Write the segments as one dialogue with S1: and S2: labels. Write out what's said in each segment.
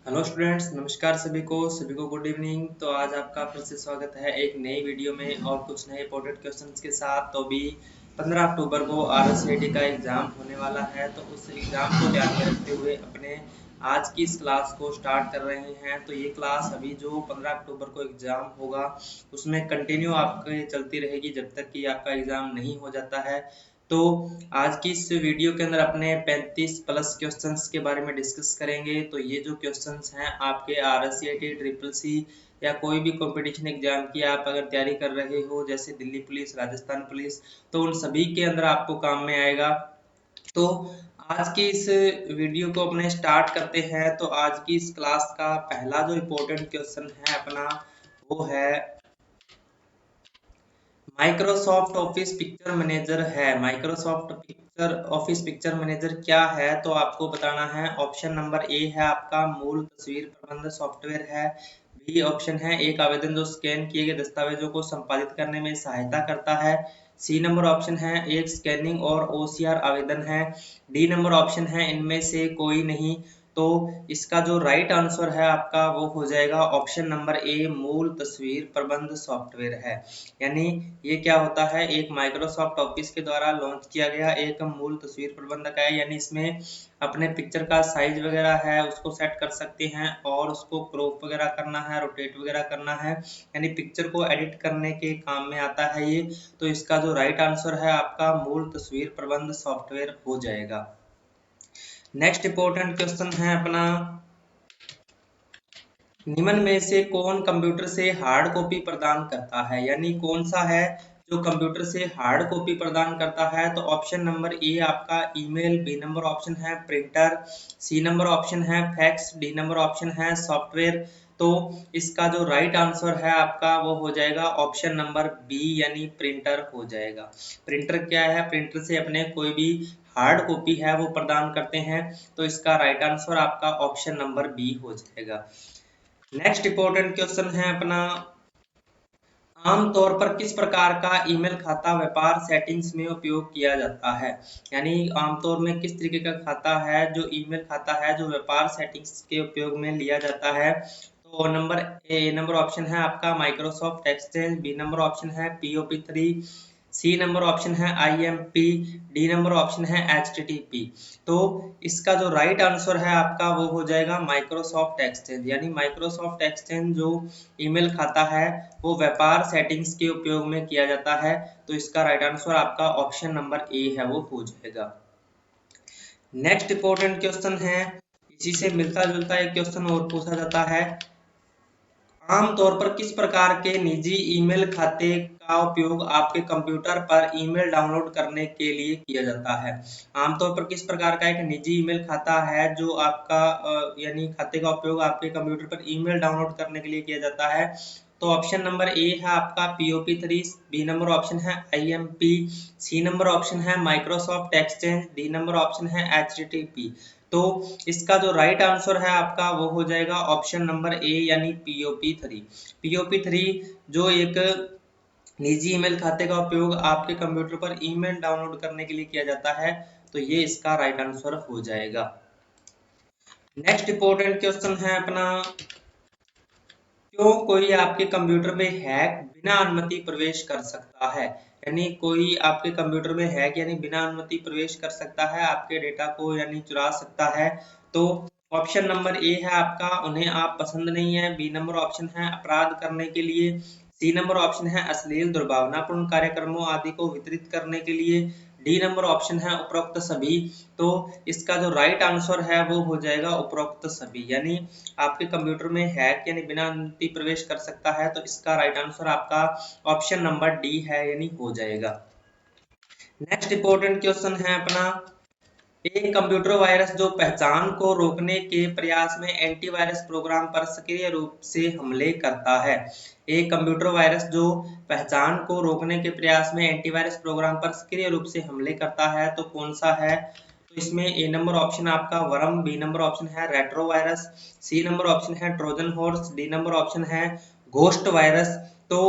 S1: Hello students, नमस्कार सभी को गुड इवनिंग। तो आज आपका फिर से स्वागत है एक नई वीडियो में और कुछ नए इंपॉर्टेंट क्वेश्चंस के साथ। तो अभी 15 अक्टूबर को आरएससीआईटी का एग्ज़ाम होने वाला है, तो उस एग्ज़ाम को ध्यान में रखते हुए अपने आज की इस क्लास को स्टार्ट कर रहे हैं। तो ये क्लास अभी जो 15 अक्टूबर को एग्ज़ाम होगा उसमें कंटिन्यू आपके चलती रहेगी जब तक कि आपका एग्ज़ाम नहीं हो जाता है। तो आज की इस वीडियो के अंदर अपने 35 प्लस क्वेश्चंस के बारे में डिस्कस करेंगे। तो ये जो क्वेश्चंस हैं आपके आरएससीआईटी, ट्रिपल सी या कोई भी कंपटीशन एग्जाम की आप अगर तैयारी कर रहे हो, जैसे दिल्ली पुलिस, राजस्थान पुलिस, तो उन सभी के अंदर आपको काम में आएगा। तो आज की इस वीडियो को अपने स्टार्ट करते हैं। तो आज की इस क्लास का पहला जो इम्पोर्टेंट क्वेश्चन है अपना, वो है माइक्रोसॉफ्ट ऑफिस पिक्चर मैनेजर है। Microsoft picture office picture manager क्या है, तो आपको बताना है। ऑप्शन नंबर ए है आपका मूल तस्वीर प्रबंधन सॉफ्टवेयर है। बी ऑप्शन है एक आवेदन जो स्कैन किए गए दस्तावेजों को संपादित करने में सहायता करता है। सी नंबर ऑप्शन है एक स्कैनिंग और ओसीआर आवेदन है। डी नंबर ऑप्शन है इनमें से कोई नहीं। तो इसका जो राइट आंसर है आपका वो हो जाएगा ऑप्शन नंबर ए मूल तस्वीर प्रबंध सॉफ्टवेयर है। यानी ये क्या होता है, एक माइक्रोसॉफ्ट ऑफिस के द्वारा लॉन्च किया गया एक मूल तस्वीर प्रबंधक है। यानी इसमें अपने पिक्चर का साइज वगैरह है उसको सेट कर सकते हैं और उसको क्रॉप वगैरह करना है, रोटेट वगैरह करना है, यानी पिक्चर को एडिट करने के काम में आता है ये। तो इसका जो राइट आंसर है आपका मूल तस्वीर प्रबंध सॉफ्टवेयर हो जाएगा। नेक्स्ट इंपॉर्टेंट क्वेश्चन है अपना, निम्न में से कौन कंप्यूटर से हार्ड कॉपी प्रदान करता है। यानी कौन सा है जो कंप्यूटर से हार्ड कॉपी प्रदान करता है। तो ऑप्शन नंबर ए आपका ईमेल, बी नंबर ऑप्शन है प्रिंटर, सी नंबर ऑप्शन है फैक्स, डी नंबर ऑप्शन है सॉफ्टवेयर। तो इसका जो राइट आंसर है आपका वो हो जाएगा ऑप्शन नंबर बी, यानी प्रिंटर हो जाएगा। प्रिंटर क्या है, प्रिंटर से अपने कोई भी हार्ड कॉपी है वो प्रदान करते हैं। तो इसका राइट आंसर आपका ऑप्शन नंबर बी हो जाएगा। नेक्स्ट इंपॉर्टेंट क्वेश्चन है अपना, आमतौर पर किस प्रकार का ईमेल खाता व्यापार सेटिंग्स में उपयोग किया जाता है। यानी आमतौर में किस तरीके का खाता है जो ईमेल खाता है जो व्यापार सेटिंग्स के उपयोग में लिया जाता है। तो नंबर ऑप्शन है आपका Microsoft Exchange, B number option है POP3, सी नंबर ऑप्शन है IMP, डी नंबर ऑप्शन है HTTP। तो इसका जो राइट आंसर है आपका वो हो जाएगा माइक्रोसॉफ्ट एक्सचेंज। यानी माइक्रोसॉफ्ट एक्सचेंज जो ईमेल खाता है वो व्यापार सेटिंग्स के उपयोग में किया जाता है। तो इसका राइट आंसर आपका ऑप्शन नंबर ए है वो हो जाएगा। नेक्स्ट इंपॉर्टेंट क्वेश्चन है, इसी से मिलता जुलता एक क्वेश्चन और पूछा जाता है, आमतौर पर किस प्रकार के निजी ईमेल खाते का उपयोग आपके कंप्यूटर पर ईमेल डाउनलोड करने के लिए किया जाता है। आमतौर पर किस प्रकार का एक निजी ईमेल खाता है जो आपका यानी खाते का उपयोग आपके कंप्यूटर पर ईमेल डाउनलोड करने के लिए किया जाता है। तो ऑप्शन नंबर ए है आपका POP3, बी नंबर ऑप्शन है IMP, सी नंबर ऑप्शन है Microsoft exchange, D number option है HTTP। तो इसका जो राइट आंसर है आपका वो हो जाएगा ऑप्शन नंबर ए, यानी POP3। POP3 जो एक निजी ईमेल खाते का उपयोग आपके कंप्यूटर पर ईमेल डाउनलोड करने के लिए किया जाता है। तो ये इसका राइट आंसर हो जाएगा। नेक्स्ट इंपॉर्टेंट क्वेश्चन है अपना, क्यों कोई आपके कंप्यूटर में हैक बिना अनुमति प्रवेश कर सकता है। यानी कोई आपके कंप्यूटर में हैक यानी बिना अनुमति प्रवेश कर सकता है, आपके डेटा को यानी चुरा सकता है। तो ऑप्शन नंबर ए है आपका उन्हें आप पसंद नहीं है, बी नंबर ऑप्शन है अपराध करने के लिए, सी नंबर ऑप्शन है अश्लील दुर्भावनापूर्ण कार्यक्रमों आदि को वितरित करने के लिए, डी नंबर ऑप्शन है उपरोक्त सभी। तो इसका जो राइट आंसर है वो हो जाएगा उपरोक्त सभी। यानी आपके कंप्यूटर में हैक यानी बिना अनुमति प्रवेश कर सकता है। तो इसका राइट आंसर आपका ऑप्शन नंबर डी है, यानी हो जाएगा। नेक्स्ट इंपॉर्टेंट क्वेश्चन है अपना, एक कंप्यूटर वायरस जो पहचान को रोकने के प्रयास में एंटीवायरस प्रोग्राम पर सक्रिय रूप से हमले करता है। एक कंप्यूटर वायरस जो पहचान को रोकने के प्रयास में एंटीवायरस प्रोग्राम पर सक्रिय रूप से हमले करता है, तो कौन सा है। तो इसमें ए नंबर ऑप्शन आपका वर्म, बी नंबर ऑप्शन है retro virus, C number option है Trojan horse, D number option है घोस्ट वायरस। तो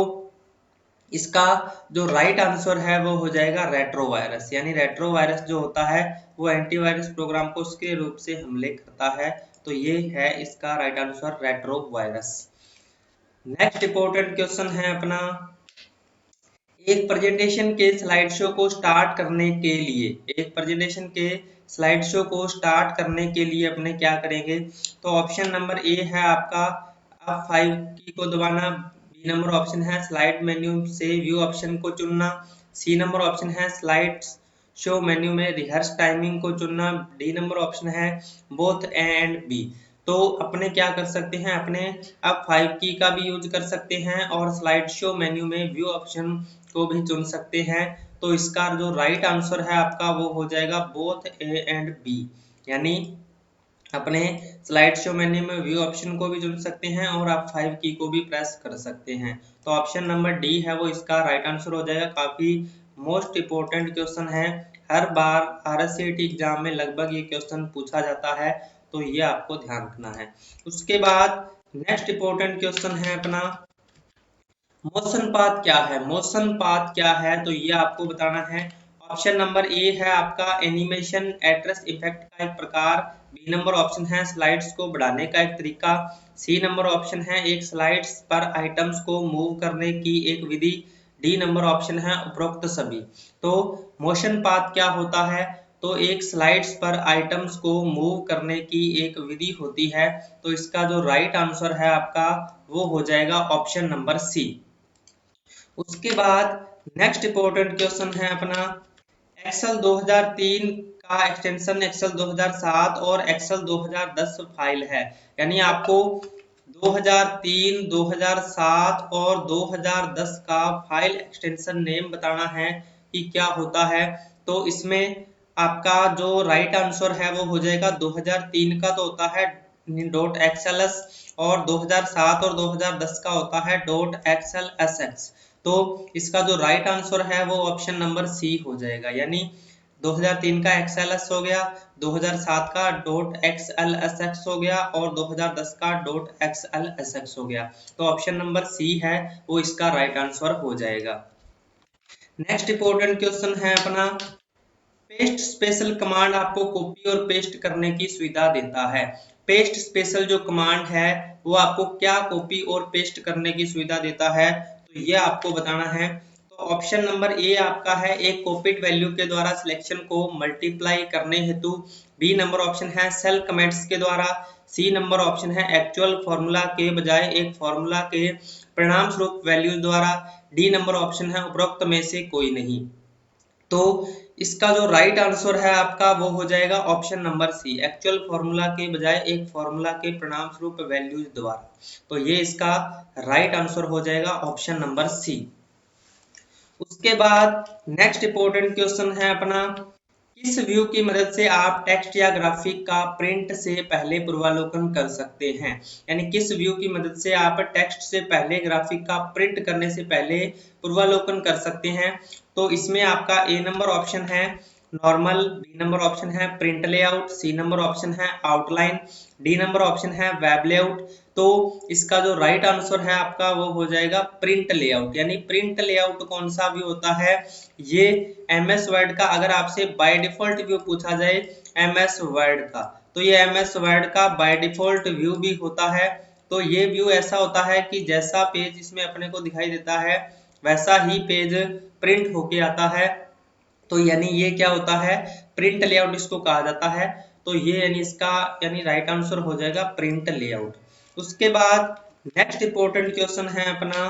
S1: इसका जो राइट आंसर है वो हो जाएगा रेट्रो वायरस। यानी रेट्रो वायरस जो होता है वो एंटीवायरस प्रोग्राम को सक्रिय रूप से हमले करता है। तो ये है इसका right answer retro virus. Next important question है अपना, एक प्रेजेंटेशन के स्लाइड शो को स्टार्ट करने के लिए, एक प्रेजेंटेशन के स्लाइड शो को स्टार्ट करने के लिए अपने क्या करेंगे, तो ऑप्शन नंबर ए है आपका, आप 5 की को दबाना, बी नंबर ऑप्शन है स्लाइड मेन्यू से व्यू ऑप्शन को चुनना, सी नंबर ऑप्शन है स्लाइड शो मेन्यू में रिहर्स टाइमिंग को चुनना, डी नंबर ऑप्शन है बोथ ए एंड बी। तो अपने क्या कर सकते हैं, अपने अब 5 की का भी यूज कर सकते हैं और स्लाइड शो मेन्यू में व्यू ऑप्शन को भी चुन सकते हैं। तो इसका जो राइट आंसर है आपका वो हो जाएगा बोथ ए एंड बी, यानी अपने स्लाइड शो मेन्यू में व्यू ऑप्शन को भी चुन सकते हैं और आप 5 की को भी प्रेस कर सकते हैं। तो ऑप्शन नंबर डी है वो इसका राइट आंसर हो जाएगा। काफी मोस्ट इंपोर्टेंट क्वेश्चन है, हर बार RSCT एग्जाम में लगभग ये क्वेश्चन पूछा जाता है, तो ये आपको ध्यान रखना है। उसके बाद नेक्स्ट इंपोर्टेंट क्वेश्चन है अपना, मोशन पाथ क्या है, मोशन पाथ क्या है, तो ये आपको बताना है। ऑप्शन नंबर ए है आपका एनिमेशन एड्रेस इफेक्ट का एक प्रकार, बी नंबर ऑप्शन है स्लाइड्स को बढ़ाने का एक तरीका, सी नंबर ऑप्शन है एक स्लाइड्स पर आइटम्स को मूव करने की एक विधि, डी नंबर ऑप्शन है उपरोक्त सभी। तो मोशन पाथ क्या होता है, तो एक स्लाइड्स पर आइटम्स को मूव करने की एक विधि होती है। तो इसका जो राइट आंसर है आपका वो हो जाएगा ऑप्शन नंबर सी। उसके बाद नेक्स्ट इंपॉर्टेंट क्वेश्चन है अपना, एक्सेल 2003 का एक्सटेंशन एक्सेल 2007 और एक्सेल 2010 फाइल है, यानी आपको 2003, 2007 और 2010 का फाइल एक्सटेंशन नेम बताना है कि क्या होता है। तो इसमें आपका जो राइट आंसर है वो हो जाएगा 2003 का तो होता है .xls और 2007 और 2010 का होता है .xlsx। तो इसका जो राइट आंसर है वो ऑप्शन नंबर सी हो जाएगा, यानी 2003 का XLS हो गया, 2007 का .xlsx हो गया और 2010 का .xlsx हो गया। तो ऑप्शन नंबर सी है वो इसका राइट आंसर हो जाएगा। नेक्स्ट इंपॉर्टेंट क्वेश्चन है अपना, पेस्ट स्पेशल कमांड आपको कॉपी और पेस्ट करने की सुविधा देता है। पेस्ट स्पेशल जो कमांड है वो आपको क्या कॉपी और पेस्ट करने की सुविधा देता है, तो ये आपको बताना है। तो ऑप्शन नंबर ए आपका है एक कॉपीड वैल्यू के द्वारा सिलेक्शन को मल्टीप्लाई करने हेतु, बी नंबर ऑप्शन है सेल कमेंट्स के द्वारा, सी नंबर ऑप्शन है एक्चुअल फॉर्मूला के बजाय एक फॉर्मूला के परिणाम स्वरूप वैल्यूज द्वारा, डी नंबर ऑप्शन है उपरोक्त में से कोई नहीं। तो इसका जो राइट आंसर है आपका वो हो जाएगा option number C, actual formula के बजाय एक फॉर्मूला के परिणाम स्वरूप वैल्यूज द्वारा। तो ये इसका राइट आंसर हो जाएगा ऑप्शन नंबर सी। उसके बाद नेक्स्ट इंपॉर्टेंट क्वेश्चन है अपना, किस व्यू की मदद से आप टेक्स्ट या ग्राफिक का प्रिंट से पहले पूर्वावलोकन कर सकते हैं, यानी किस व्यू की मदद से आप टेक्स्ट से पहले ग्राफिक का प्रिंट करने से पहले पूर्वावलोकन कर सकते हैं। तो इसमें आपका ए नंबर ऑप्शन है नॉर्मल, बी नंबर ऑप्शन है print layout, C number option है आउटलाइन, डी नंबर ऑप्शन है वेब लेआउट। तो इसका जो राइट आंसर है आपका वो हो जाएगा प्रिंट लेआउट, यानी प्रिंट लेआउट कौन सा व्यू होता है, ये MS वर्ड का, अगर आपसे बाय डिफॉल्ट व्यू पूछा जाए MS वर्ड का, तो ये MS वर्ड का बाय डिफॉल्ट व्यू भी होता है। तो ये व्यू ऐसा होता है कि जैसा पेज इसमें अपने को दिखाई देता है वैसा ही पेज प्रिंट होके आता है। तो यानी ये क्या होता है, प्रिंट लेआउट इसको कहा जाता है। तो ये यानी इसका यानी राइट आंसर हो जाएगा प्रिंट लेआउट। उसके बाद नेक्स्ट इंपॉर्टेंट क्वेश्चन है अपना,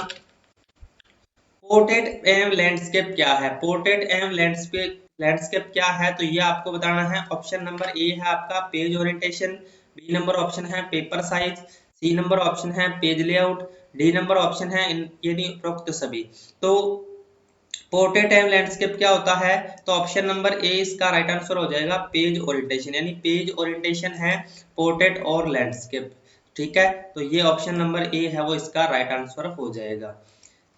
S1: पोर्ट्रेट एवं लैंडस्केप क्या है, पोर्ट्रेट एवं लैंडस्केप क्या है, तो ये आपको बताना है। ऑप्शन नंबर ए है आपका page orientation, B number option है paper size, C number option है page layout, D number option है यानी उपरोक्त सभी। तो पोर्ट्रेट एंड लैंडस्केप क्या होता है, तो ऑप्शन नंबर ए इसका राइट आंसर हो जाएगा पेज ओरिएंटेशन, यानी पेज ओरिएंटेशन है पोर्ट्रेट और लैंडस्केप। ठीक है, तो ये ऑप्शन नंबर ए है वो इसका राइट आंसर हो जाएगा।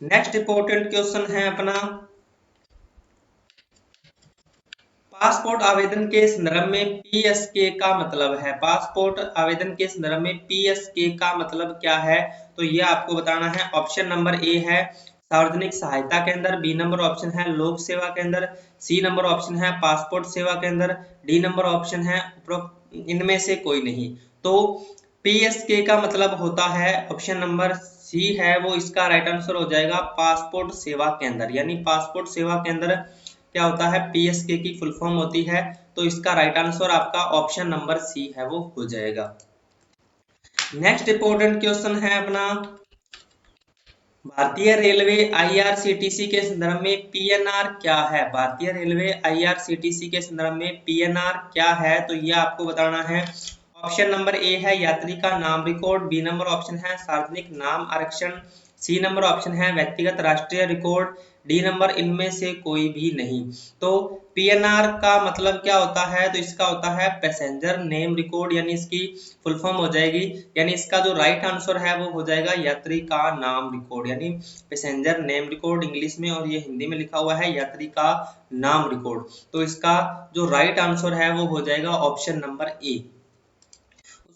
S1: नेक्स्ट इंपॉर्टेंट क्वेश्चन है अपना, पासपोर्ट आवेदन के संदर्भ में PSK का मतलब है, पासपोर्ट आवेदन के संदर्भ में PSK का मतलब क्या है, तो ये आपको बताना है। ऑप्शन नंबर ए है सार्वजनिक सहायता केंद्र, बी नंबर ऑप्शन है लोक सेवा केंद्र, सी नंबर ऑप्शन है पासपोर्ट सेवा केंद्र, डी नंबर ऑप्शन है इनमें से कोई नहीं। तो PSK का मतलब होता है, ऑप्शन नंबर सी है वो इसका राइट आंसर हो जाएगा, पासपोर्ट सेवा केंद्र। यानी पासपोर्ट सेवा केंद्र क्या होता है, PSK की फुल फॉर्म होती है। तो इसका राइट आंसर आपका ऑप्शन नंबर सी है वो हो जाएगा। नेक्स्ट इंपॉर्टेंट क्वेश्चन है अपना, भारतीय रेलवे IRCTC के संदर्भ में PNR क्या है। भारतीय रेलवे IRCTC के संदर्भ में PNR क्या है, तो यह आपको बताना है। ऑप्शन नंबर ए है यात्री का नाम रिकॉर्ड, बी नंबर ऑप्शन है सार्वजनिक नाम आरक्षण, सी नंबर ऑप्शन है व्यक्तिगत राष्ट्रीय रिकॉर्ड, डी नंबर इनमें से कोई भी नहीं। तो PNR का मतलब क्या होता है, तो इसका होता है पैसेंजर नेम रिकॉर्ड, यानी इसकी फुल फॉर्म हो जाएगी, यानी इसका जो राइट आंसर है वो हो जाएगा यात्री का नाम रिकॉर्ड, यानी पैसेंजर नेम रिकॉर्ड इंग्लिश में, और ये हिंदी में लिखा हुआ है यात्री का नाम रिकॉर्ड। तो इसका जो राइट आंसर है वो हो जाएगा ऑप्शन नंबर ए।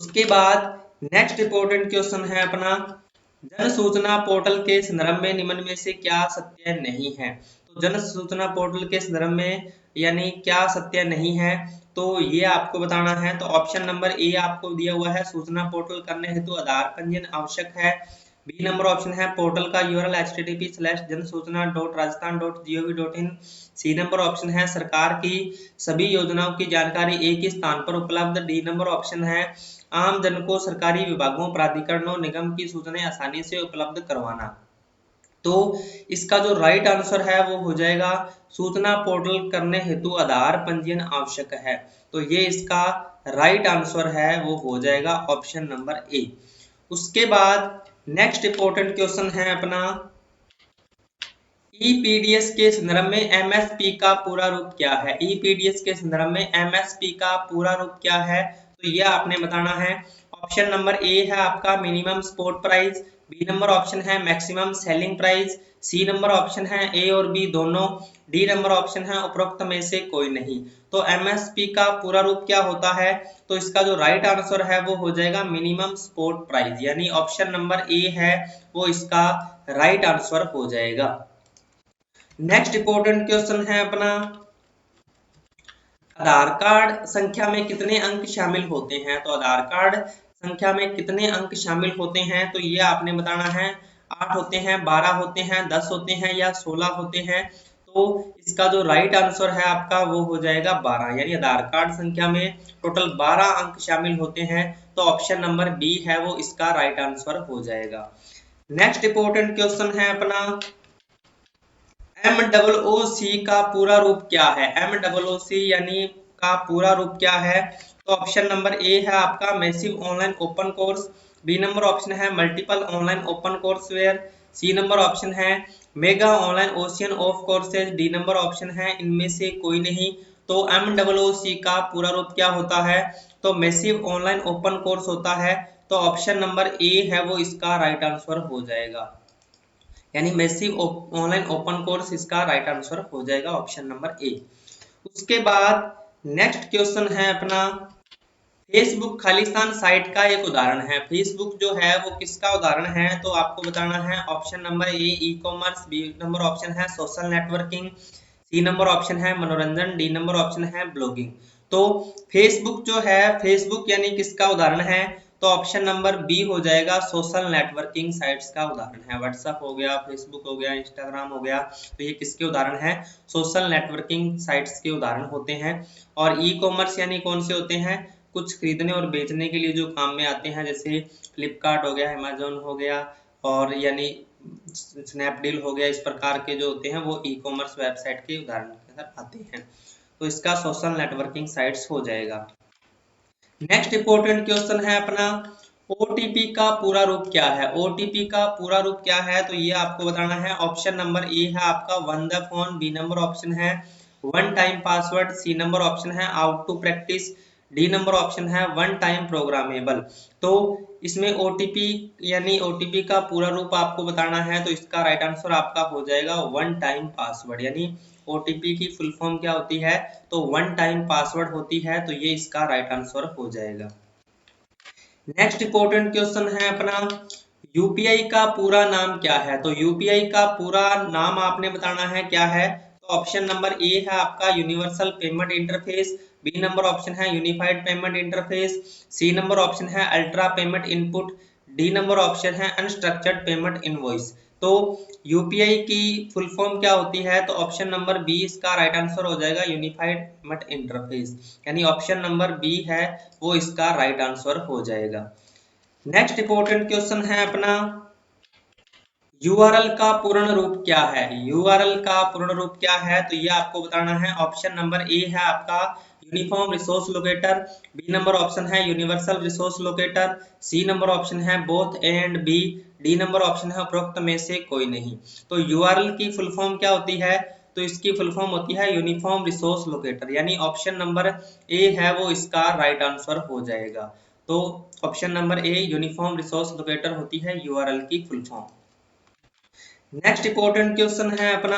S1: उसके बाद नेक्स्ट इंपॉर्टेंट क्वेश्चन है अपना, जन सूचना पोर्टल के संदर्भ में निम्न में से क्या सत्य नहीं है। तो जन सूचना पोर्टल के संदर्भ में यानी क्या सत्य नहीं है, तो ये आपको बताना है। तो ऑप्शन नंबर ए आपको दिया हुआ है, सूचना पोर्टल करने हेतु आधार पंजीयन आवश्यक है। बी नंबर ऑप्शन है पोर्टल का URL http:/जनसूचना.rajasthan.gov.in। सी नंबर ऑप्शन है सरकार की सभी योजनाओं की जानकारी एक ही स्थान पर उपलब्ध। डी नंबर ऑप्शन है आम जन को सरकारी विभागों प्राधिकरणों निगम की सूचनाएं आसानी से उपलब्ध करवाना। तो इसका जो राइट आंसर है वो हो जाएगा सूचना पोर्टल करने हेतु आधार पंजीयन आवश्यक है। तो ये इसका राइट आंसर है वो हो जाएगा ऑप्शन नंबर ए। उसके बाद नेक्स्ट इंपॉर्टेंट क्वेश्चन है अपना, EPDS के संदर्भ में MSP का पूरा रूप क्या है। EPDS के संदर्भ में MSP का पूरा रूप क्या है, तो यह आपने बताना है। ऑप्शन नंबर ए है आपका minimum spot price, B number option है maximum selling price, C number option है ए और बी दोनों, डी नंबर ऑप्शन है उपरोक्त में से कोई नहीं। तो MSP का पूरा रूप क्या होता है, तो इसका जो राइट आंसर है वो हो जाएगा मिनिमम स्पॉट प्राइस, यानी ऑप्शन नंबर ए है वो इसका राइट आंसर हो जाएगा। नेक्स्ट इंपॉर्टेंट क्वेश्चन है अपना, आधार कार्ड संख्या में कितने अंक शामिल होते हैं। तो आधार कार्ड संख्या में कितने अंक शामिल होते हैं, तो ये आपने बताना है। 8 होते हैं, 12 होते हैं, 10 होते हैं या 16 होते हैं। तो इसका जो राइट आंसर है आपका वो हो जाएगा 12, यानी आधार कार्ड संख्या में टोटल 12 अंक शामिल होते हैं। तो ऑप्शन नंबर बी है वो इसका राइट आंसर हो जाएगा। नेक्स्ट इंपॉर्टेंट क्वेश्चन है अपना, MOOC का पूरा रूप क्या है। MOOC यानी का पूरा रूप क्या है, तो ऑप्शन नंबर ए है आपका massive online open course, B number option है multiple online open course ware, C number option है mega online ocean of courses, D number option है इनमें से कोई नहीं। तो MOOC का पूरा रूप क्या होता है, तो मैसिव ऑनलाइन ओपन कोर्स होता है। तो ऑप्शन नंबर ए है वो इसका राइट आंसर हो जाएगा, यानी मैसिव ऑनलाइन ओपन कोर्स इसका राइट आंसर हो जाएगा ऑप्शन नंबर ए। उसके बाद नेक्स्ट क्वेश्चन है अपना, फेसबुक खालिस्तान साइट का एक उदाहरण है। फेसबुक जो है वो किसका उदाहरण है, तो आपको बताना है। Option number A e commerce, B number option है social networking, C number option है मनोरंजन, डी नंबर ऑप्शन है ब्लॉगिंग। तो फेसबुक जो है, फेसबुक यानी किसका उदाहरण है, तो ऑप्शन नंबर बी हो जाएगा सोशल नेटवर्किंग साइट्स का उदाहरण है। व्हाट्सएप हो गया, फेसबुक हो गया, इंस्टाग्राम हो गया, तो ये किसके उदाहरण है, सोशल नेटवर्किंग साइट्स के उदाहरण होते हैं। और ई कॉमर्स यानी कौन से होते हैं, कुछ खरीदने और बेचने के लिए जो काम में आते हैं, जैसे फ्लिपकार्ट हो गया, अमेजोन हो गया, और यानी स्नैपडील हो गया, इस प्रकार के जो होते हैं वो ई कॉमर्स वेबसाइट के उदाहरण के अंदर आते हैं। तो इसका सोशल नेटवर्किंग साइट्स हो जाएगा। नेक्स्ट इंपॉर्टेंट क्वेश्चन है अपना, OTP का पूरा रूप क्या है। OTP का पूरा रूप क्या है, तो ये आपको बताना है। ऑप्शन नंबर ए है आपका one the phone, B number option है one time password, C number option है out to practice, D number option है वन टाइम प्रोग्रामेबल। तो इसमें OTP यानी OTP का पूरा रूप आपको बताना है, तो इसका राइट आंसर आपका हो जाएगा वन टाइम पासवर्ड, यानी OTP की फुल फॉर्म क्या होती है, तो वन टाइम पासवर्ड होती है। तो ये इसका राइट आंसर हो जाएगा। नेक्स्ट इंपॉर्टेंट क्वेश्चन है अपना, UPI का पूरा नाम क्या है। तो UPI का पूरा नाम आपने बताना है क्या है, तो ऑप्शन नंबर ए है आपका universal payment interface, B number option है unified payment interface, C number option है ultra payment input, D number option है अनस्ट्रक्चर्ड पेमेंट इनवॉइस। तो यूपीआई की फुल फॉर्म क्या होती है, तो ऑप्शन नंबर बी इसका राइट आंसर हो जाएगा, यूनिफाइड पेमेंट इंटरफेस, यानी ऑप्शन नंबर बी है वो इसका राइट आंसर हो जाएगा। नेक्स्ट इंपॉर्टेंट क्वेश्चन है अपना, यूआरएल का पूर्ण रूप क्या है। यूआरएल का पूर्ण रूप क्या है, तो ये आपको बताना है। ऑप्शन नंबर ए है आपका uniform resource locator, B number option है universal resource locator, C number option है both A and B, D number option है उपरोक्त में से कोई नहीं। तो यूआरएल की फुल फॉर्म क्या होती है, तो इसकी फुल फॉर्म होती है यूनिफॉर्म रिसोर्स लोकेटर, यानी ऑप्शन नंबर ए है वो इसका राइट आंसर हो जाएगा। तो option number a uniform resource locator होती है यूआरएल की full form. Next important question है अपना,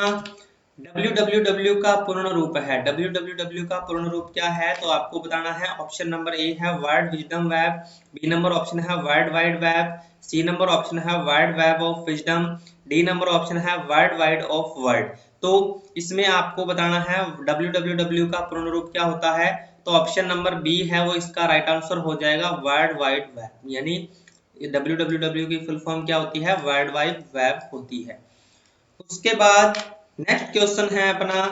S1: www का पूर्ण रूप है। www का पूर्ण रूप क्या है, तो आपको बताना है। ऑप्शन नंबर ए है world wisdom web, B number option है world wide web, C number option है world web of wisdom, D number option है वर्ल्ड वाइड ऑफ वर्ल्ड। तो इसमें आपको बताना है www का पूर्ण रूप क्या होता है, तो ऑप्शन नंबर बी है वो इसका राइट आंसर हो जाएगा, वर्ल्ड वाइड वेब, यानी www की फुल फॉर्म क्या होती है, वर्ल्ड वाइड वेब होती है। उसके बाद नेक्स्ट क्वेश्चन है अपना,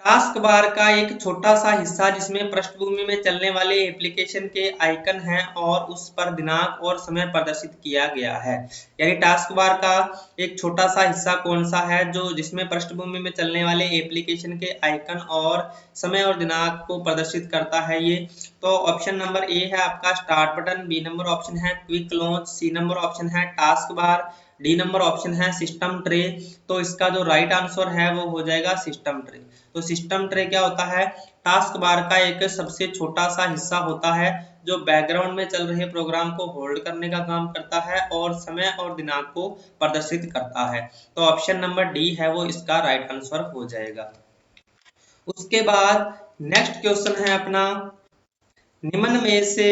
S1: टास्क बार का एक छोटा सा हिस्सा जिसमें पृष्ठभूमि में चलने वाले एप्लीकेशन के आइकन हैं और उस पर दिनांक और समय प्रदर्शित किया गया है। यानी टास्क बार का एक छोटा सा हिस्सा कौन सा है, जो जिसमें पृष्ठभूमि में चलने वाले एप्लीकेशन के आइकन और समय और दिनांक को प्रदर्शित करता है ये। तो ऑप्शन नंबर ए है आपका start button, B number option है quick launch, C number option है task bar, D number option है सिस्टम ट्रे। तो इसका जो राइट आंसर है वो हो जाएगा सिस्टम ट्रे। तो सिस्टम ट्रे क्या होता है, टास्क बार का एक सबसे छोटा सा हिस्सा होता है जो बैकग्राउंड में चल रहे प्रोग्राम को होल्ड करने का काम करता है और समय और दिनांक को प्रदर्शित करता है। तो ऑप्शन नंबर डी है वो इसका राइट आंसर हो जाएगा। उसके बाद नेक्स्ट क्वेश्चन है अपना, निम्न में से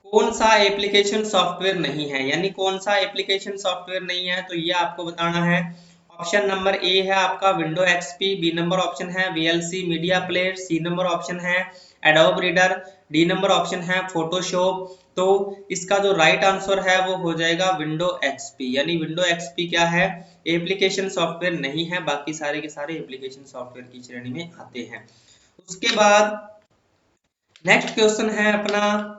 S1: कौन सा एप्लीकेशन सॉफ्टवेयर नहीं है, यानी कौन सा एप्लीकेशन सॉफ्टवेयर नहीं है, तो ये आपको बताना है। ऑप्शन नंबर ए है आपका window XP, B number option है VLC media player, C number option है Adobe Reader, D number option है फोटोशॉप। तो इसका जो राइट आंसर है वो हो जाएगा विंडो एक्सपी, यानी विंडो एक्सपी क्या है, एप्लीकेशन सॉफ्टवेयर नहीं है, बाकी सारे के सारे एप्लीकेशन सॉफ्टवेयर की श्रेणी में आते हैं। उसके बाद नेक्स्ट क्वेश्चन है अपना,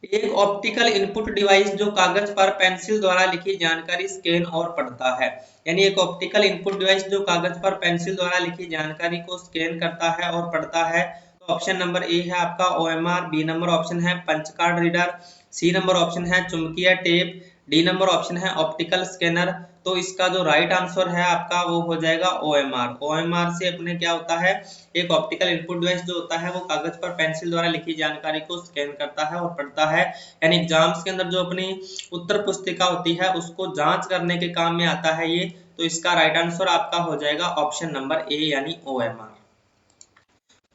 S1: एक ऑप्टिकल इनपुट डिवाइस जो कागज पर पेंसिल द्वारा लिखी जानकारी स्कैन और पढ़ता है। यानी एक ऑप्टिकल इनपुट डिवाइस जो कागज पर पेंसिल द्वारा लिखी जानकारी को स्कैन करता है और पढ़ता है। तो ऑप्शन नंबर ए है आपका ओएमआर, बी नंबर ऑप्शन है punch card reader, C number option है चुंबकीय टेप, डी नंबर ऑप्शन है ऑप्टिकल स्कैनर। तो इसका जो राइट आंसर है आपका वो हो जाएगा ओएमआर। ओएमआर से अपने क्या होता है, एक ऑप्टिकल इनपुट डिवाइस जो होता है वो कागज पर पेंसिल द्वारा लिखी जानकारी को स्कैन करता है और पढ़ता है। यानी एग्जाम्स के अंदर जो अपनी उत्तर पुस्तिका होती है उसको जांच करने के काम में आता है ये। तो इसका राइट आंसर आपका हो जाएगा ऑप्शन नंबर ए, यानी ओएमआर।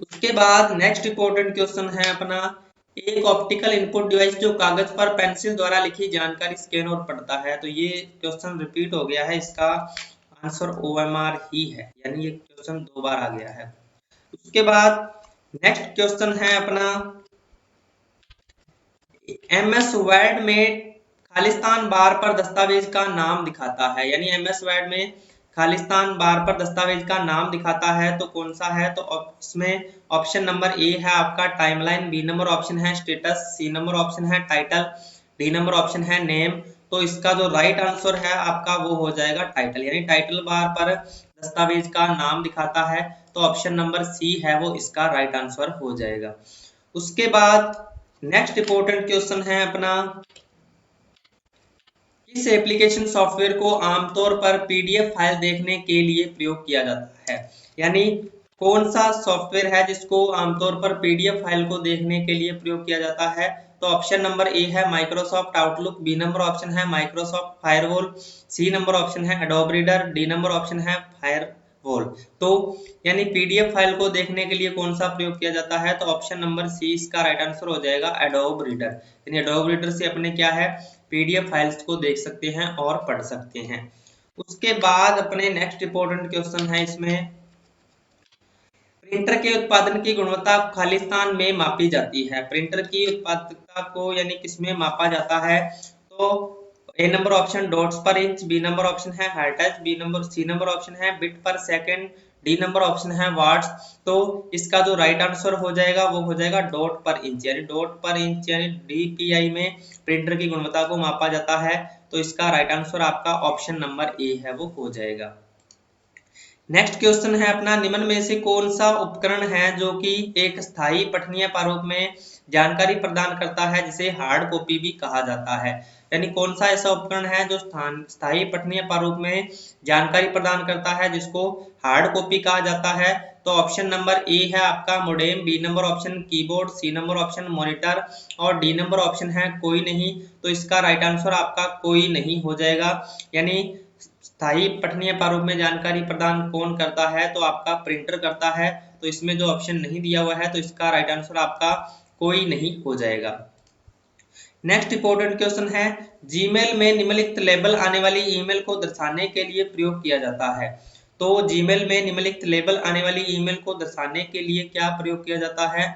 S1: उसके बाद नेक्स्ट इंपॉर्टेंट क्वेश्चन है अपना, एक ऑप्टिकल इनपुट डिवाइस जो कागज पर पेंसिल द्वारा लिखी जानकारी स्कैन और पढ़ता है। तो ये क्वेश्चन रिपीट हो गया है, इसका आंसर ओएमआर ही है, यानी ये क्वेश्चन दो बार आ गया है। उसके बाद नेक्स्ट क्वेश्चन है अपना, एमएस वर्ड में खालिस्तान बार पर दस्तावेज का नाम दिखाता है। यानी एमएस वर्ड में खालिस्तान बार पर दस्तावेज का नाम दिखाता है तो कौन सा है, तो इसमें ऑप्शन नंबर ए है आपका टाइमलाइन, बी नंबर ऑप्शन है स्टेटस, सी नंबर ऑप्शन है टाइटल, डी नंबर ऑप्शन है नेम। तो इसका जो राइट आंसर है आपका वो हो जाएगा टाइटल, यानी टाइटल बार पर दस्तावेज का नाम दिखाता है। तो ऑप्शन नंबर सी है वो इसका राइट आंसर हो जाएगा। उसके बाद नेक्स्ट इंपॉर्टेंट क्वेश्चन है अपना, किस एप्लीकेशन सॉफ्टवेयर को आमतौर पर पीडीएफ फाइल देखने के लिए प्रयोग किया जाता है। यानी कौन सा सॉफ्टवेयर है जिसको आमतौर पर पीडीएफ फाइल को देखने के लिए प्रयोग किया जाता है। तो ऑप्शन नंबर ए है Microsoft Outlook, B number option है Microsoft firewall, C number option है Adobe Reader, D number option है फायरवॉल। तो यानी पीडीएफ फाइल को देखने के लिए कौन सा प्रयोग किया जाता है, तो ऑप्शन नंबर सी इसका राइट आंसर हो जाएगा एडोब रीडर। यानी एडोब रीडर से अपने क्या है, पीडीएफ फाइल्स को देख सकते हैं और पढ़ सकते हैं। उसके बाद अपने नेक्स्ट इंपॉर्टेंट क्वेश्चन है इसमें, प्रिंटर के उत्पादन की गुणवत्ता खालिस्तान में मापी जाती है। प्रिंटर की उत्पादकता को यानी किसमें मापा जाता है? तो ए नंबर ऑप्शन डॉट्स पर इंच, बी नंबर ऑप्शन है हर्ट्ज, सी नंबर ऑप्शन है बिट पर सेकंड, डी नंबर ऑप्शन है वाट्स। तो इसका जो राइट आंसर हो जाएगा वो हो जाएगा डॉट पर इंच, यानी डॉट पर इंच यानी डीपीआई में प्रिंटर की गुणवत्ता को मापा जाता है। तो इसका राइट आंसर आपका ऑप्शन नंबर ए है, वो हो जाएगा। नेक्स्ट क्वेश्चन है अपना, निम्न में से कौन सा उपकरण है जो कि एक स्थायी पठनीय प्रारूप में जानकारी प्रदान करता है, जिसे हार्ड कॉपी भी कहा जाता है। यानी कौन सा ऐसा उपकरण है जो स्थायी पठनीय प्रारूप में जानकारी प्रदान करता है, जिसको हार्ड कॉपी कहा जाता है। तो ऑप्शन नंबर ए है आपका modem, B number option keyboard, C number option monitor और डी नंबर ऑप्शन है कोई नहीं। तो इसका राइट आंसर आपका कोई नहीं हो जाएगा। यानी स्थायी पठनीय प्रारूप में जानकारी प्रदान कौन करता है? तो आपका प्रिंटर करता है। तो इसमें जो ऑप्शन नहीं दिया हुआ है तो इसका राइट आंसर आपका कोई नहीं हो जाएगा। नेक्स्ट इंपॉर्टेंट क्वेश्चन है, जीमेल में निम्नलिखित लेबल आने वाली ईमेल को दर्शाने के लिए प्रयोग किया जाता है। तो जीमेल में निम्नलिखित लेबल आने वाली ईमेल को दर्शाने के लिए क्या प्रयोग किया जाता है?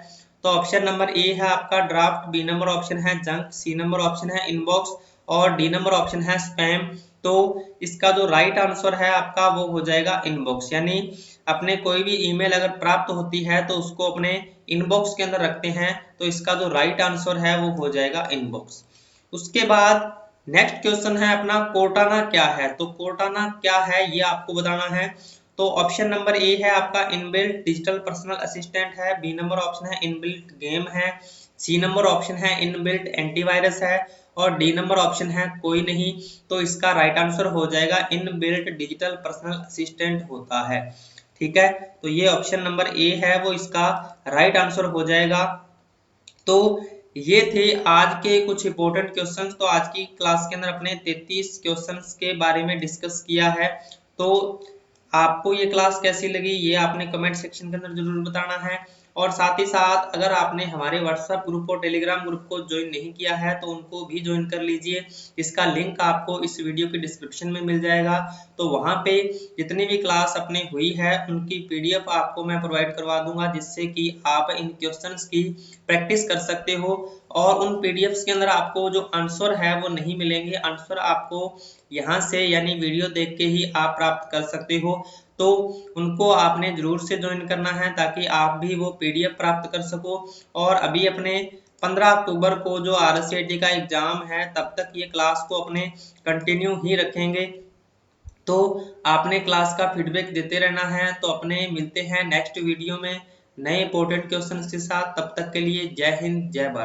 S1: तो ऑप्शन नंबर ए है आपका ड्राफ्ट, बी नंबर ऑप्शन है जंक, सी नंबर ऑप्शन है इनबॉक्स और डी नंबर ऑप्शन है स्पैम। तो इसका जो राइट आंसर है आपका वो हो जाएगा इनबॉक्स। यानी अपने कोई भी ईमेल अगर प्राप्त होती है तो उसको अपने इनबॉक्स के अंदर रखते हैं। तो इसका जो राइट आंसर है वो हो जाएगा इनबॉक्स। उसके बाद नेक्स्ट क्वेश्चन है अपना, कोर्टाना क्या है? तो कोर्टाना क्या है ये आपको बताना है। तो ऑप्शन नंबर ए है आपका इनबिल्ट डिजिटल पर्सनल असिस्टेंट है, बी नंबर ऑप्शन है इनबिल्ट गेम है, सी नंबर ऑप्शन है इनबिल्ट एंटीवायरस है और डी नंबर ऑप्शन है कोई नहीं। तो इसका राइट आंसर हो जाएगा इनबिल्ट डिजिटल पर्सनल असिस्टेंट होता है। ठीक है, तो ये ऑप्शन नंबर ए है वो इसका राइट आंसर हो जाएगा। तो ये थे आज के कुछ इंपॉर्टेंट क्वेश्चंस। तो आज की क्लास के अंदर अपने 33 क्वेश्चंस के बारे में डिस्कस किया है। तो आपको ये क्लास कैसी लगी ये आपने कमेंट सेक्शन के अंदर जरूर बताना है। और साथ ही साथ अगर आपने हमारे व्हाट्सएप ग्रुप और टेलीग्राम ग्रुप को ज्वाइन नहीं किया है तो उनको भी ज्वाइन कर लीजिए। इसका लिंक आपको इस वीडियो के डिस्क्रिप्शन में मिल जाएगा। तो वहां पे जितनी भी क्लास अपने हुई है उनकी पीडीएफ आपको मैं प्रोवाइड करवा दूंगा, जिससे कि आप इन क्वेश्चंस की प्रैक्टिस कर सकते हो। और उन पीडीएफ्स के अंदर आपको जो आंसर है वो नहीं मिलेंगे, आंसर आपको यहाँ से यानी वीडियो देख के ही आप प्राप्त कर सकते हो। तो उनको आपने जरूर से ज्वाइन करना है ताकि आप भी वो पीडीएफ प्राप्त कर सको। और अभी अपने 15 अक्टूबर को जो RSCT का एग्जाम है तब तक ये क्लास को अपने कंटिन्यू ही रखेंगे। तो आपने क्लास का फीडबैक देते रहना है। तो अपने मिलते हैं नेक्स्ट वीडियो में नए इंपॉर्टेंट क्वेश्चन के साथ। तब तक के लिए जय हिंद जय भारत।